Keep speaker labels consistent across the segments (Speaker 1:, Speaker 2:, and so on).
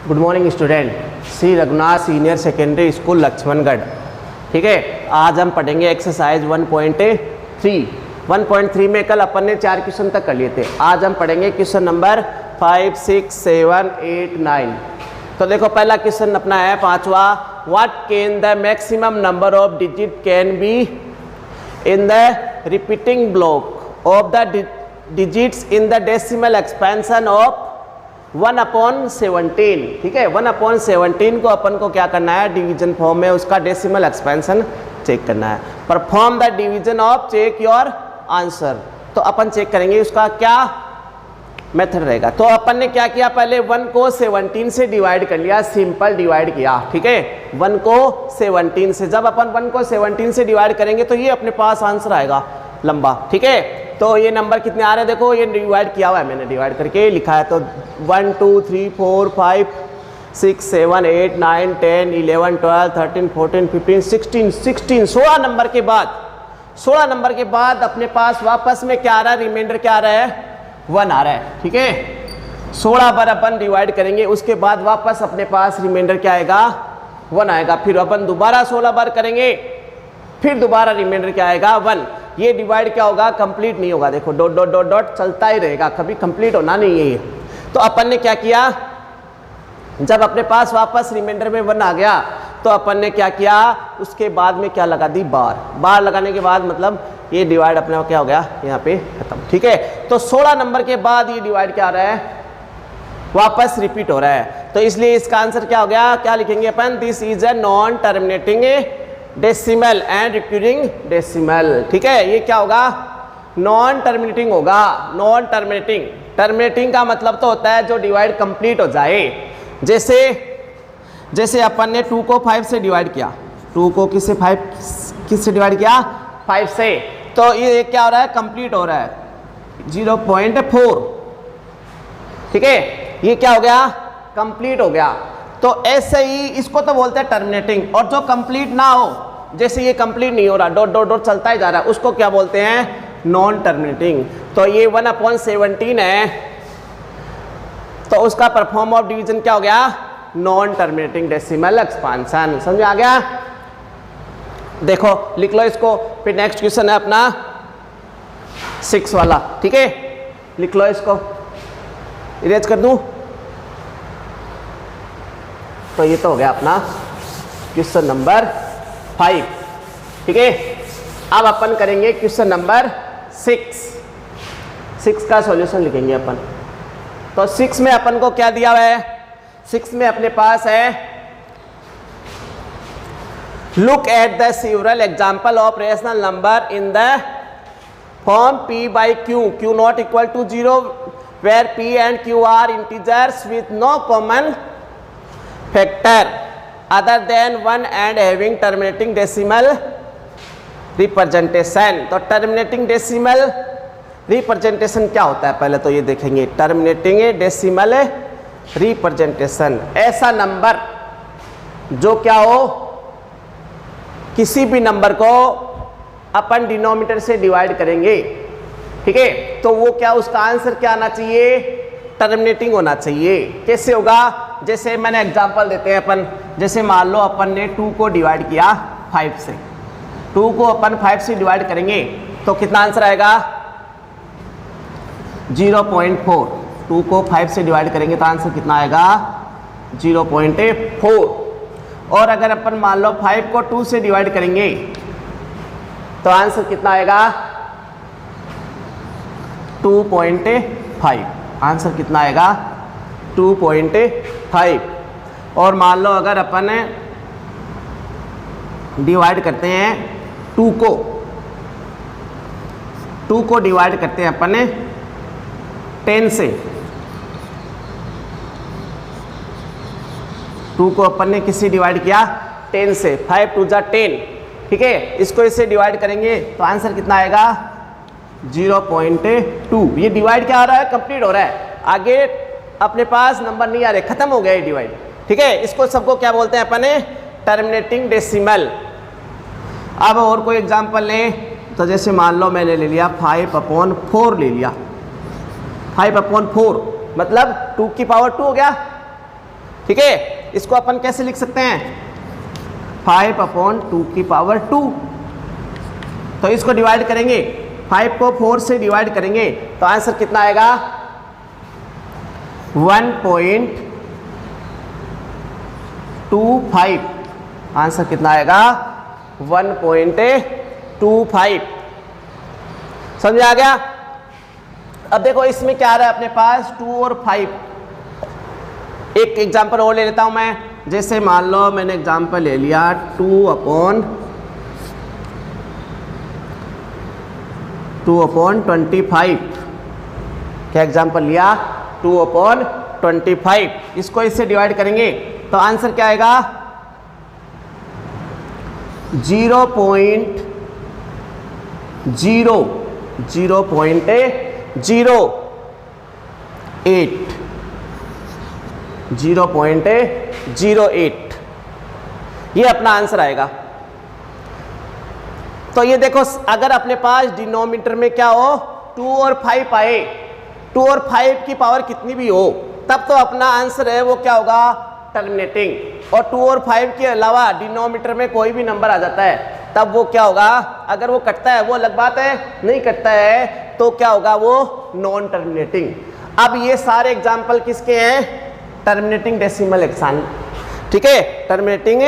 Speaker 1: Good morning student, Shri Raghunath senior secondary school Laxmangarh. ठीक है, आज हम पढ़ेंगे एक्सरसाइज 1.3। 1.3 में कल अपन ने 4 क्वेश्चन तक कर लिए थे। आज हम पढ़ेंगे क्वेश्चन नंबर 5, 6, 7, 8, 9। तो देखो पहला क्वेश्चन अपना है 5वां, what can the maximum number of digit can be in the repeating block of the digits in the decimal expansion of 1/17। ठीक है, 1/17 को अपन को क्या करना है, डिवीजन फॉर्म में उसका डेसिमल एक्सपेंशन चेक करना है। Perform the division of check your answer. तो अपन चेक करेंगे उसका क्या मेथड रहेगा। तो अपन ने क्या किया, पहले 1 को 17 से डिवाइड कर लिया, सिंपल डिवाइड किया। ठीक है, 1 को 17 से, जब अपन 1 को 17 से डिवाइड करेंगे तो ये अपने पास आंसर आएगा लंबा। ठीक है, तो ये नंबर कितने आ रहे हैं, देखो ये डिवाइड किया हुआ है, मैंने डिवाइड करके लिखा है। तो 1, 2, 3, 4, 5, 6, 7, 8, 9, 10, 11, 12, 13, 14, 15, 16, 16 नंबर के बाद 16 नंबर के बाद अपने पास वापस में क्या आ रहा है, रिमाइंडर क्या आ रहा है, 1 आ रहा है। ठीक है, 16 बार अपन डिवाइड करेंगे, उसके बाद वापस अपने पास रिमाइंडर क्या आएगा, 1 आएगा। फिर अपन दोबारा 16 बार करेंगे, फिर दोबारा रिमाइंडर क्या आएगा, 1। ये डिवाइड क्या होगा, कंप्लीट नहीं होगा। देखो डॉट डॉट डॉट डॉट चलता ही रहेगा, कभी कंप्लीट होना नहीं है ये। तो अपन ने क्या किया, जब अपने पास वापस रिमाइंडर में 1 आ गया तो अपन ने क्या किया, उसके बाद में क्या लगा दी, बार लगाने के बाद मतलब ये डिवाइड अपने क्या हो गया, यहाँ पे खत्म। ठीक है, तो 16 नंबर के बाद ये डिवाइड क्या हो रहा है, वापस रिपीट हो रहा है। तो इसलिए इसका आंसर क्या हो गया, क्या लिखेंगे अपन, this is a non terminating decimal and recurring decimal. ठीक है, ये क्या होगा, नॉन टर्मिनेटिंग होगा। नॉन टर्मिनेटिंग, टर्मिनेटिंग का मतलब तो होता है जो डिवाइड कंप्लीट हो जाए। जैसे अपन ने 2 को 5 से डिवाइड किया, 2 को किससे डिवाइड किया, 5 से, तो ये क्या हो रहा है, कंप्लीट हो रहा है 0.4। ठीक है, ये क्या हो गया, कंप्लीट हो गया। तो ऐसे ही इसको तो बोलते हैं टर्मिनेटिंग। और जो कंप्लीट ना हो, जैसे ये कंप्लीट नहीं हो रहा, डॉट डॉट डॉट चलता ही जा रहा है, उसको क्या बोलते हैं, नॉन टर्मिनेटिंग। तो ये 1/17 है, तो उसका परफॉर्म ऑफ डिवीजन क्या हो गया, नॉन टर्मिनेटिंग डेसिमल एक्सपांशन। समझ में आ गया। देखो लिख लो इसको। फिर नेक्स्ट क्वेश्चन है अपना 6 वाला। ठीक है, लिख लो इसको, इरेज कर दूं। तो ये तो हो गया अपना क्वेश्चन नंबर 5। ठीक है, अब अपन करेंगे क्वेश्चन नंबर 6 का सॉल्यूशन लिखेंगे अपन। तो 6 में अपन को क्या दिया हुआ है, 6 में अपने पास है, look at the several example of rational number in the form p/q, q not equal to 0 where p and q are integers with no common factor other than 1 and having terminating decimal representation. तो terminating decimal representation क्या होता है, पहले तो ये देखेंगे। Terminating decimal representation, ऐसा number जो क्या हो, किसी भी नंबर को अपन डिनोमिनेटर से डिवाइड करेंगे। ठीक है, तो वो क्या, उसका आंसर क्या आना चाहिए, टर्मिनेटिंग होना चाहिए। कैसे होगा, जैसे मैंने एग्जांपल देते हैं अपन। जैसे मान लो अपन ने 2 को डिवाइड किया 5 से, 2 को अपन 5 से डिवाइड करेंगे तो कितना आंसर आएगा, 0.4। 2 को 5 से डिवाइड करेंगे तो आंसर कितना आएगा, 0.4। और अगर अपन मान लो 5 को 2 से डिवाइड करेंगे तो आंसर कितना आएगा, 2.5। आंसर कितना आएगा, 2.5। और मान लो अगर अपन डिवाइड करते हैं 2 को डिवाइड करते हैं अपन 10 से, 2 को अपन ने किससे डिवाइड किया, 10 से, 5 2 जा 10। ठीक है, इसको इससे डिवाइड करेंगे तो आंसर कितना आएगा, 0.2। ये डिवाइड क्या आ रहा है, कंप्लीट हो रहा है, आगे अपने पास नंबर नहीं आ रहे, खत्म हो गया ये डिवाइड। ठीक है, इसको सबको क्या बोलते हैं अपन, टर्मिनेटिंग डेसिमल। अब और कोई एग्जांपल लें, तो जैसे मान लो मैंने ले लिया 5/4 ले लिया, 5/4 मतलब 2 की पावर 2 हो गया। ठीक है, इसको अपन कैसे लिख सकते हैं 5/2 तो इसको डिवाइड करेंगे, 5 को 4 से डिवाइड करेंगे तो आंसर कितना आएगा 1.25। आंसर कितना आएगा 1.25। समझ आ गया। अब देखो इसमें क्या आ रहा है अपने पास 2 और 5। एक एग्जांपल और ले लेता हूं मैं, जैसे मान लो मैंने एग्जांपल ले लिया 2/25। क्या एग्जांपल लिया 2/25। इसको इससे डिवाइड करेंगे तो आंसर क्या आएगा 0.08। 0.08 ये अपना आंसर आएगा। तो ये देखो अगर अपने पास डिनोमिनेटर में क्या हो 2 और 5 आए, 2 और 5 की पावर कितनी भी हो तब तो अपना आंसर है वो क्या होगा टर्मिनेटिंग। और 2 और 5 के अलावा डिनोमिनेटर में कोई भी नंबर आ जाता है तब वो क्या होगा, अगर वो कटता है वो अलग बात है, नहीं कटता है तो क्या होगा वो नॉन टर्मिनेटिंग। अब ये सारे एग्जाम्पल किसके हैं टर्मिनेटिंग डेसिमल एक्सपेंशन, ठीक है, टर्मिनेटिंग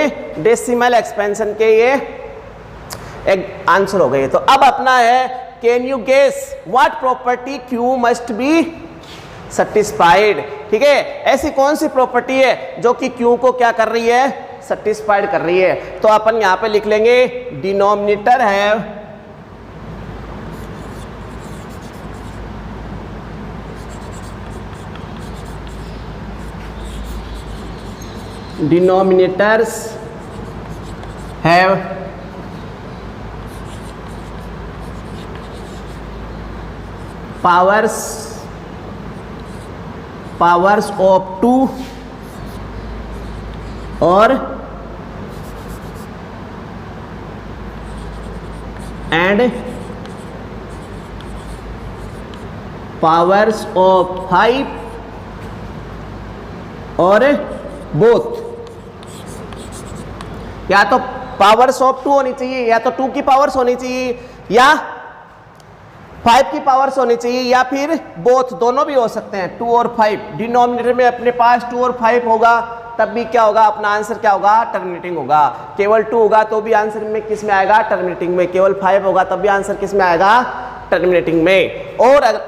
Speaker 1: डेसिमल एक्सपेंशन के ये एक आंसर हो गए। तो अब अपना है can you guess what property q must be satisfied. ठीक है, ऐसी कौन सी प्रॉपर्टी है जो कि क्यू को क्या कर रही है सेटिस्फाइड कर रही है। तो अपन यहां पे लिख लेंगे डिनोमिनेटर है denominators have powers of 2 और and powers of 5 और बोथ। या तो पावर्स ऑफ 2 होनी चाहिए, या तो 2 की पावर्स होनी चाहिए, या 5 की पावर्स होनी चाहिए, या फिर बोथ, दोनों भी हो सकते हैं 2 और 5। डिनोमिनेटर में अपने पास 2 और 5 होगा तब भी क्या होगा अपना आंसर क्या होगा टर्मिनेटिंग होगा। केवल 2 होगा तो भी आंसर में किस में आएगा टर्मिनेटिंग में, केवल 5 होगा तब भी आंसर किस में आएगा टर्मिनेटिंग में। और अगर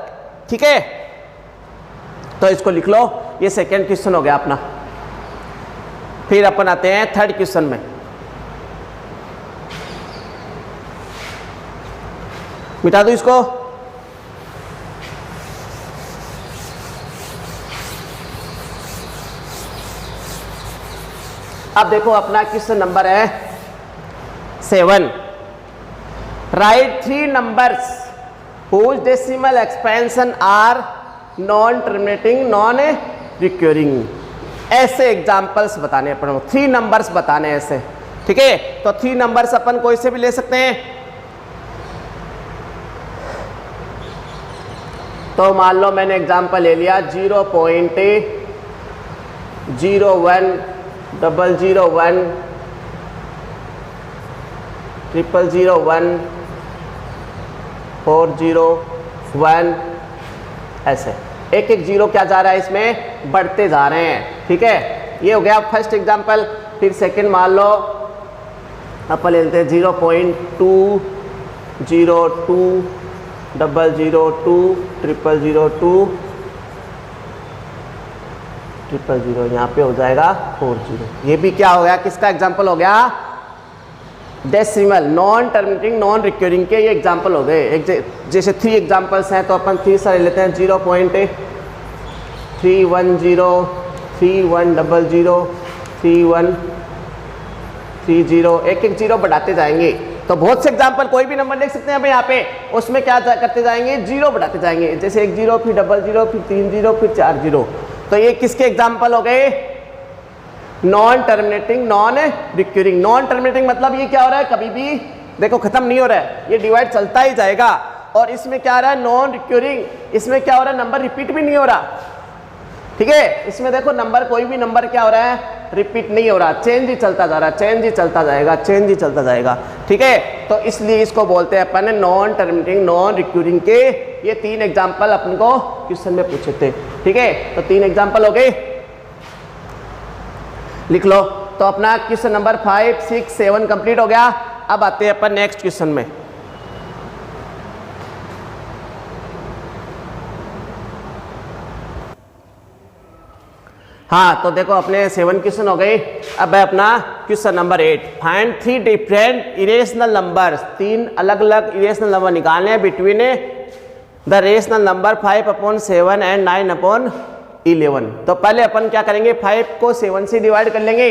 Speaker 1: ठीक है तो इसको लिख लो, ये सेकेंड क्वेश्चन हो गया अपना। फिर अपन आते हैं थर्ड क्वेश्चन में। मिटा दो इसको। अब देखो अपना क्वेश्चन नंबर है 7। Right 3 numbers whose decimal expansion are non terminating non recurring. ऐसे एग्जाम्पल्स बताने अपन 3 नंबर्स बताने ऐसे, ठीक है। तो 3 नंबर्स अपन कोई से भी ले सकते हैं। तो मान लो मैंने एग्जाम्पल ले लिया 0.01 001 001 401 ऐसे एक एक जीरो क्या जा रहा है इसमें बढ़ते जा रहे हैं, ठीक है। ये हो गया फर्स्ट एग्जाम्पल। फिर सेकंड मान लो अपन ले लेते हैं 0.2 02 002 002 000 यहाँ पे हो जाएगा 40। ये भी क्या हो गया किसका एग्जाम्पल हो गया decimal non terminating non recurring के ये एग्जाम्पल हो गए। जैसे 3 एग्जाम्पल्स हैं तो अपन 3 सारे लेते हैं 0.310 3100 3130 एक एक जीरो बढ़ाते जाएंगे। तो बहुत से एग्जाम्पल कोई भी नंबर लिख सकते हैं यहाँ पे, उसमें क्या करते जाएंगे जीरो बढ़ाते जाएंगे। जैसे 1 0 फिर 00 फिर 3 0 फिर 4 0। तो ये किसके एग्जाम्पल हो गए non terminating non recurring. Non terminating मतलब ये क्या हो रहा है कभी भी देखो खत्म नहीं हो रहा है, ये डिवाइड चलता ही जाएगा। और इसमें क्या आ रहा है नॉन रिक्यूरिंग, इसमें क्या हो रहा है नंबर रिपीट भी नहीं हो रहा। ठीक है। इसमें देखो नंबर, कोई भी नंबर क्या हो रहा है, रिपीट नहीं हो रहा, चेंज ही चलता जा रहा है, चेंज ही चलता जाएगा, चेंज ही चलता जाएगा। ठीक है, तो इसलिए इसको बोलते हैं अपन नॉन टर्मिनेटिंग नॉन रिक्यूरिंग के। ये 3 एग्जाम्पल अपन को क्वेश्चन में पूछे थे। ठीक है, तो 3 एग्जाम्पल हो गए, लिख लो। तो अपना क्वेश्चन नंबर 5, 6, 7 कंप्लीट हो गया। अब आते हैं अपन नेक्स्ट क्वेश्चन में। हाँ, तो देखो अपने 7 क्वेश्चन हो गए। अब है अपना question number 8, find 3 different irrational numbers. 3 अलग अलग इरेशनल नंबर निकालने हैं between the rational number 5/7 and 9/11। तो पहले अपन क्या करेंगे, 5 को 7 से डिवाइड कर लेंगे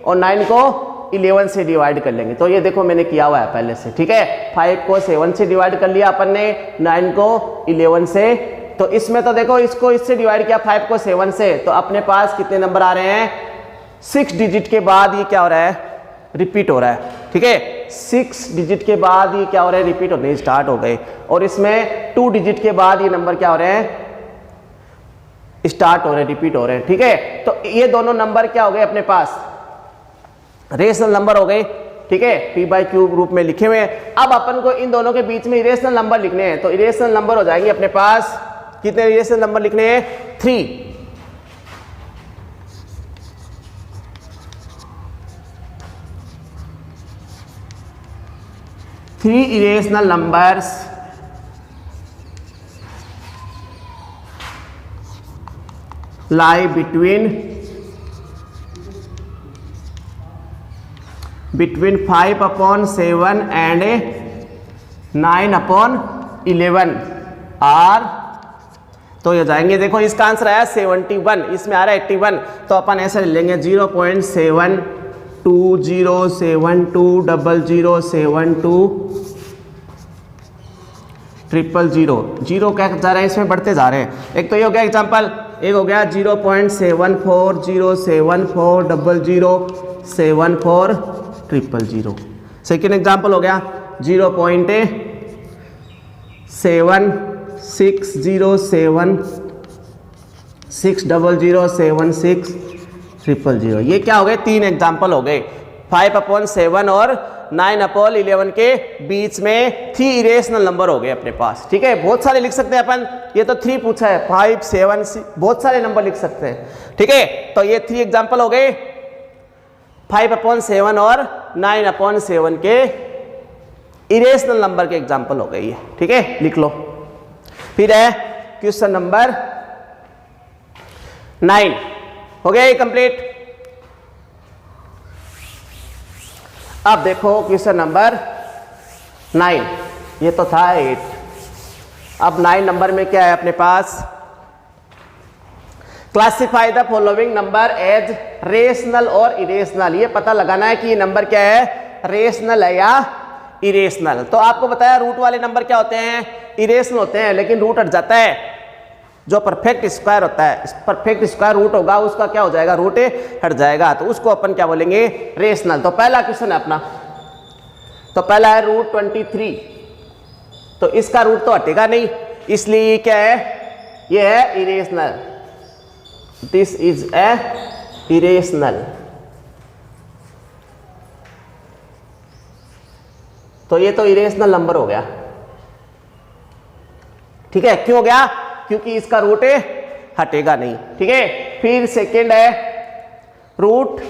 Speaker 1: और 9 को 11 से डिवाइड कर लेंगे। तो ये देखो मैंने किया हुआ है पहले से। ठीक है, 5 को 7 से डिवाइड कर लिया अपन ने, 9 को 11 से। तो इसमें तो देखो इसको इससे डिवाइड किया 5 को 7 से, तो अपने पास कितने नंबर आ रहे हैं, 6 डिजिट के बाद ये क्या हो रहा है, रिपीट हो रहा है। ठीक है, 6 डिजिट के बाद ये क्या हो रहा है, रिपीट होने स्टार्ट हो गए। और इसमें 2 डिजिट के बाद ये नंबर क्या हो रहे हैं, स्टार्ट हो रहे हैं, रिपीट हो रहे हैं। ठीक है, तो ये दोनों नंबर क्या हो गए अपने पास, रेशनल नंबर हो गए। ठीक है, p/q रूप में लिखे हुए हैं। अब अपन को इन दोनों के बीच में इरेशनल नंबर लिखने हैं। तो इरेशनल नंबर हो जाएंगे अपने पास, कितने इरेशनल नंबर लिखने हैं, 3। 3 irrational numbers lie between 5/7 and 9/11 are. तो ये जाएंगे, देखो इसका आंसर आया 71, इसमें आ रहा है 81। तो अपन ऐसे ले लेंगे 0.7207272000 जीरो क्या जा रहा है, इसमें बढ़ते जा रहे हैं। एक तो ये हो गया एग्जाम्पल, एक हो गया 0.740740074000। सेकेंड एग्जाम्पल हो गया 0.76076000760000। ये क्या हो गए, 3 एग्जाम्पल हो गए। 5/7 और 9/11 के बीच में 3 इरेशनल नंबर हो गए अपने पास। ठीक है, बहुत सारे लिख सकते हैं अपन, ये तो 3 पूछा है, 5, 7, 6 बहुत सारे नंबर लिख सकते हैं। ठीक है, तो ये 3 एग्जाम्पल हो गए, 5/7 और 9/7 के इरेशनल नंबर के एग्जाम्पल हो गई है। ठीक है, लिख लो। फिर है क्वेश्चन नंबर 9, हो गया ये कंप्लीट। अब देखो क्वेश्चन नंबर 9, ये तो था 8। अब 9 नंबर में क्या है अपने पास, classify the following number as rational और इरेशनल। ये पता लगाना है कि ये नंबर क्या है, रेशनल है या इरेशनल। तो आपको बताया रूट वाले नंबर क्या होते हैं, इरेशनल होते हैं, लेकिन रूट हट जाता है। जो परफेक्ट स्क्वायर होता है, परफेक्ट स्क्वायर रूट होगा उसका क्या हो जाएगा, रूट हट जाएगा, तो उसको अपन क्या बोलेंगे, रेशनल। तो पहला क्वेश्चन है अपना, तो पहला है रूट 23। तो इसका रूट तो हटेगा नहीं, इसलिए ये क्या है, ये है irrational. This is A irrational. तो ये तो इरेशनल नंबर हो गया। ठीक है, क्यों हो गया, क्योंकि इसका रूट हटेगा नहीं। ठीक है, फिर सेकेंड है रूट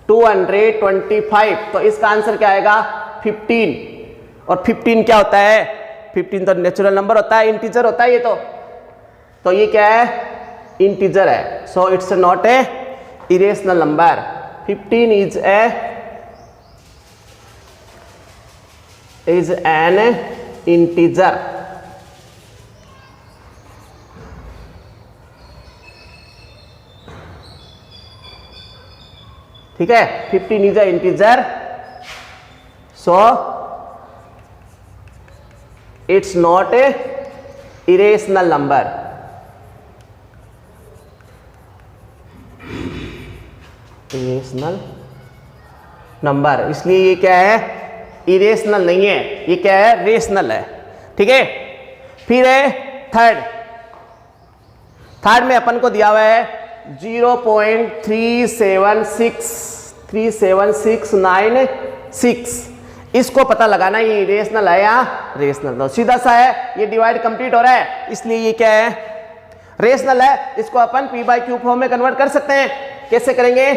Speaker 1: 225। तो इसका आंसर क्या आएगा, 15। और 15 क्या होता है, 15 तो नेचुरल नंबर होता है, इंटीजर होता है ये तो ये क्या है, इंटीजर है। So it's not a irrational number. 15 is an integer। ठीक है, 15 is a integer, so it's not a irrational number। Irrational number, इसलिए ये क्या है, इरेशनल नहीं है, ये क्या है, रेशनल है। ठीक है, फिर है थर्ड थर्ड में अपन को दिया हुआ है 0.37696, इसको पता लगाना ये इरेशनल है या रेशनल। तो सीधा सा है, ये डिवाइड कंप्लीट हो रहा है, इसलिए ये क्या है, रेशनल है। इसको अपन p बाई क्यू फॉर्म में कन्वर्ट कर सकते हैं। कैसे करेंगे,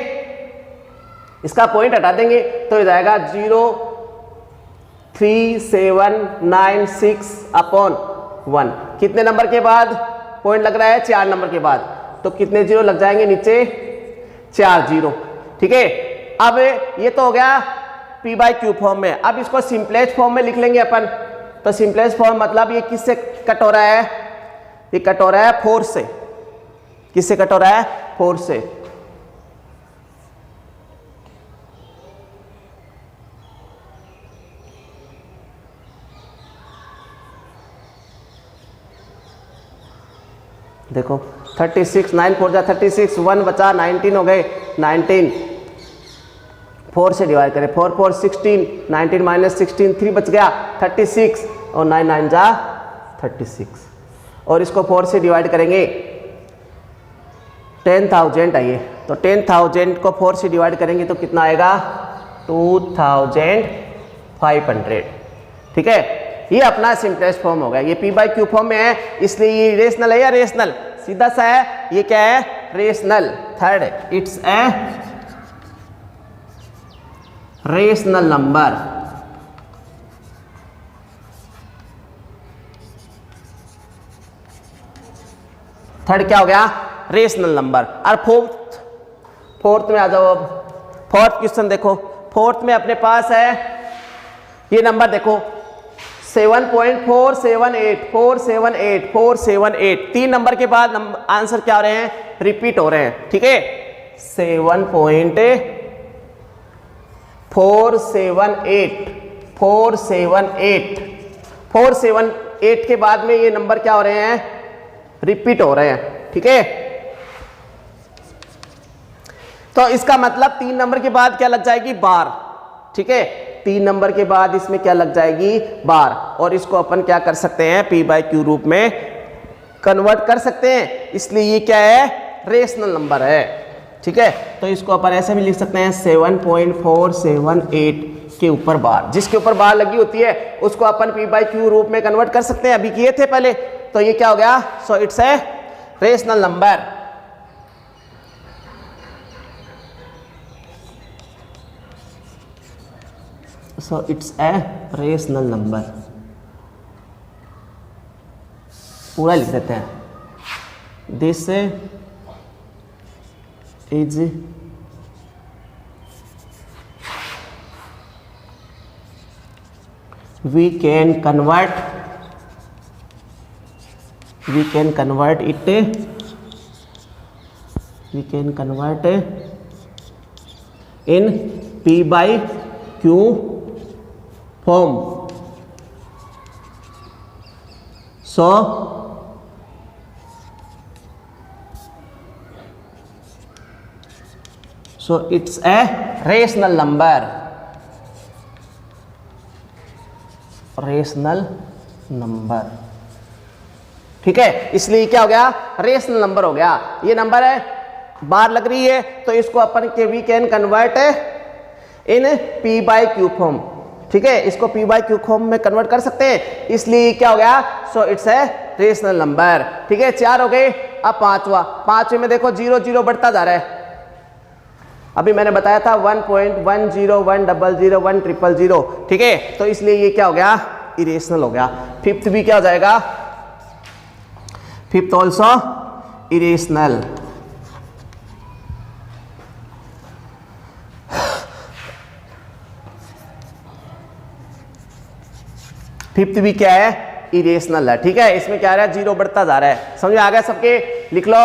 Speaker 1: इसका पॉइंट हटा देंगे तो ये जाएगा 0.3796 अपॉन 1। कितने नंबर के बाद पॉइंट लग रहा है, 4 नंबर के बाद, तो कितने जीरो लग जाएंगे नीचे, 4 जीरो। ठीक है, अब ये तो हो गया p बाई क्यू फॉर्म में। अब इसको सिंपलेस्ट फॉर्म में लिख लेंगे अपन। तो सिंपलेस्ट फॉर्म मतलब ये किससे कट हो रहा है, ये कट हो रहा है 4 से। किससे कट हो रहा है, 4 से। देखो 36, 9 4 जा 36, 1 बचा 19 हो गए, 19 4 से डिवाइड करें, 4 4 16, 19 माइनस 16 3 बच गया 36 और 9 9 जा 36। और इसको 4 से डिवाइड करेंगे 10,000 आइए, तो 10,000 को 4 से डिवाइड करेंगे तो कितना आएगा, 2,500। ठीक है, ये अपना सिंपलेस्ट फॉर्म हो गया। ये p बाई क्यू फॉर्म में है, इसलिए ये रेशनल है या रेशनल, सीधा सा है, ये क्या है, rational. Third, it's a rational number. Third क्या हो गया, रेशनल नंबर। और फोर्थ में आ जाओ। अब फोर्थ क्वेश्चन देखो, फोर्थ में अपने पास है ये नंबर देखो 7.478 3 नंबर के बाद आंसर क्या हो रहे हैं, रिपीट हो रहे हैं। ठीक है, 478 के बाद में ये नंबर क्या हो रहे हैं, रिपीट हो रहे हैं। ठीक है, तो इसका मतलब 3 नंबर के बाद क्या लग जाएगी, बार। ठीक है, 3 नंबर के बाद इसमें क्या लग जाएगी, बार। और इसको अपन क्या कर सकते हैं, p बाई क्यू रूप में कन्वर्ट कर सकते हैं, इसलिए ये क्या है, रेशनल नंबर है। ठीक है, तो इसको अपन ऐसे भी लिख सकते हैं 7.478 के ऊपर बार, जिसके ऊपर बार लगी होती है उसको अपन p बाई क्यू रूप में कन्वर्ट कर सकते हैं। अभी किए थे पहले, तो ये क्या हो गया, so it's a rational number. So it's a rational number। पूरा लिख देते हैं, this is we can convert it in p by q form। So it's a rational number। Rational number. ठीक है, इसलिए क्या हो गया, रेशनल नंबर हो गया। ये नंबर है, बार लग रही है, तो इसको अपन के we can convert in p by q form. ठीक है, इसको p बाई क्यू फॉर्म में कन्वर्ट कर सकते हैं, इसलिए क्या हो गया, so it's a rational number. ठीक है, 4 हो गए, अब 5वां। 5वें में देखो 0 0 बढ़ता जा रहा है। अभी मैंने बताया था 1.101001000। ठीक है, तो इसलिए ये क्या हो गया, इरेशनल हो गया। 5th भी क्या हो जाएगा, 5th ऑल्सो इरेशनल। फिफ्थ भी क्या है, इरेशनल है। ठीक है, इसमें क्या आ रहा है, 0 बढ़ता जा रहा है। समझ में आ गया सबके, लिख लो